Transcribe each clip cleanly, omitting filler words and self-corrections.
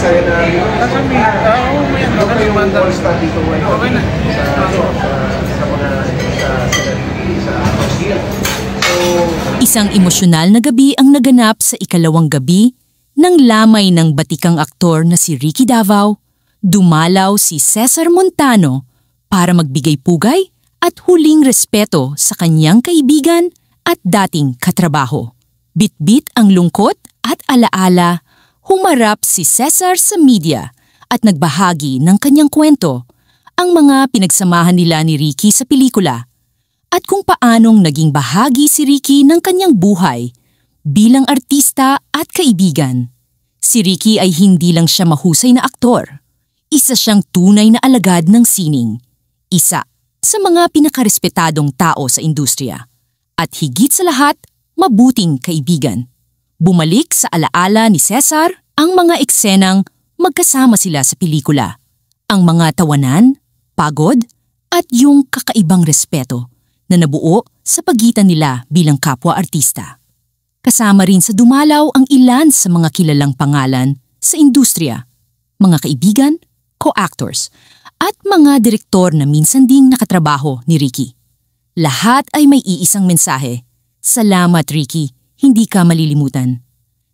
masaya na Kasi may, may ano, ano yung all-star dito ngayon okay na. sa mga sa Brazil. So, Isang emosyonal na gabi ang naganap sa ikalawang gabi nang lamay ng batikang aktor na si Ricky Davao, dumalaw si Cesar Montano para magbigay pugay at huling respeto sa kanyang kaibigan at dating katrabaho. Bitbit ang lungkot at alaala, humarap si Cesar sa media at nagbahagi ng kanyang kwento, ang mga pinagsamahan nila ni Ricky sa pelikula, at kung paanong naging bahagi si Ricky ng kanyang buhay bilang artista at kaibigan. Si Ricky ay hindi lang siya mahusay na aktor. Isa siyang tunay na alagad ng sining. Isa sa mga pinakarespetadong tao sa industriya. At higit sa lahat, mabuting kaibigan. Bumalik sa alaala ni Cesar ang mga eksenang magkasama sila sa pelikula. Ang mga tawanan, pagod, at yung kakaibang respeto na nabuo sa pagitan nila bilang kapwa-artista. Kasama rin sa dumalaw ang ilan sa mga kilalang pangalan sa industriya, mga kaibigan, co-actors, at mga direktor na minsan ding nakatrabaho ni Ricky. Lahat ay may iisang mensahe. Salamat Ricky, hindi ka malilimutan.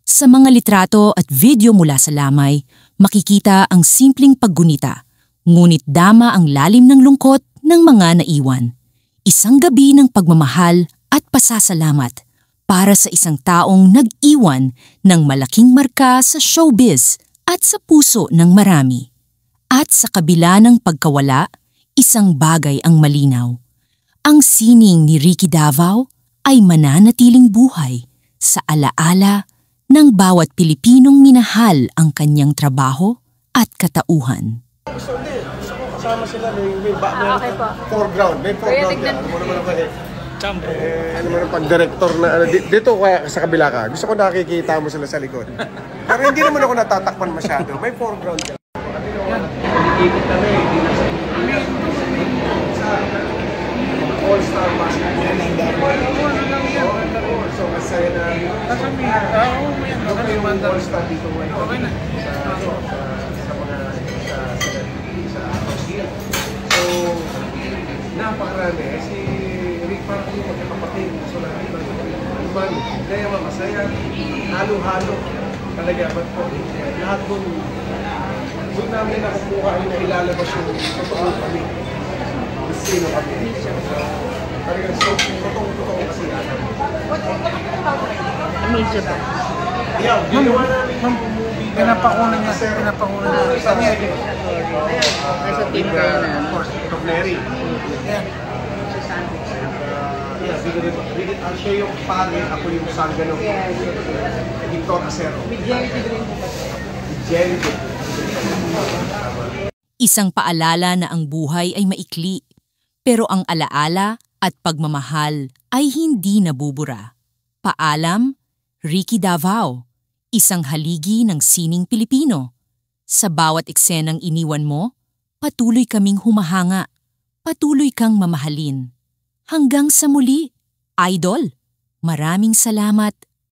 Sa mga litrato at video mula sa lamay, makikita ang simpleng paggunita, ngunit dama ang lalim ng lungkot ng mga naiwan. Isang gabi ng pagmamahal at pasasalamat para sa isang taong nag-iwan ng malaking marka sa showbiz at sa puso ng marami. At sa kabila ng pagkawala, isang bagay ang malinaw. Ang sining ni Ricky Davao ay mananatiling buhay sa alaala ng bawat Pilipinong minahal ang kanyang trabaho at katauhan. gusto ko kasama sila, may Okay po. foreground, may Kaya foreground tignan- yan. Ano naman ako Champo. ano naman pag-director na, dito kaya sa kabila ka, gusto ko nakikita mo sila sa likod. Pero hindi naman ako natatakpan masyado, may foreground yan. Ikot kami, hindi na sa all-star basket yan ang dami. So masaya na Kasi may, may ano, ano yung all-star dito ngayon okay na. sa mga sa Brazil. So napakarami. Si Rick parang yung magkakapatid. So naman, kaya masaya, halo-halo talaga. But lahat dun namin nakukuha na ilalabas yung totoo kami. Sino kami. Talagang so, totoo kasi yan. Medyo ba? Yeah, ginawa namin yung movie na Pinapakuna niya. Nasa team ka na. of course, of Mary. Yeah, siya yung pare, ako yung sangganong. Victor Acero. With Jerry. Isang paalala na ang buhay ay maikli, pero ang alaala at pagmamahal ay hindi nabubura. Paalam, Ricky Davao, isang haligi ng sining Pilipino. Sa bawat eksenang iniwan mo, patuloy kaming humahanga, patuloy kang mamahalin. Hanggang sa muli, Idol, maraming salamat.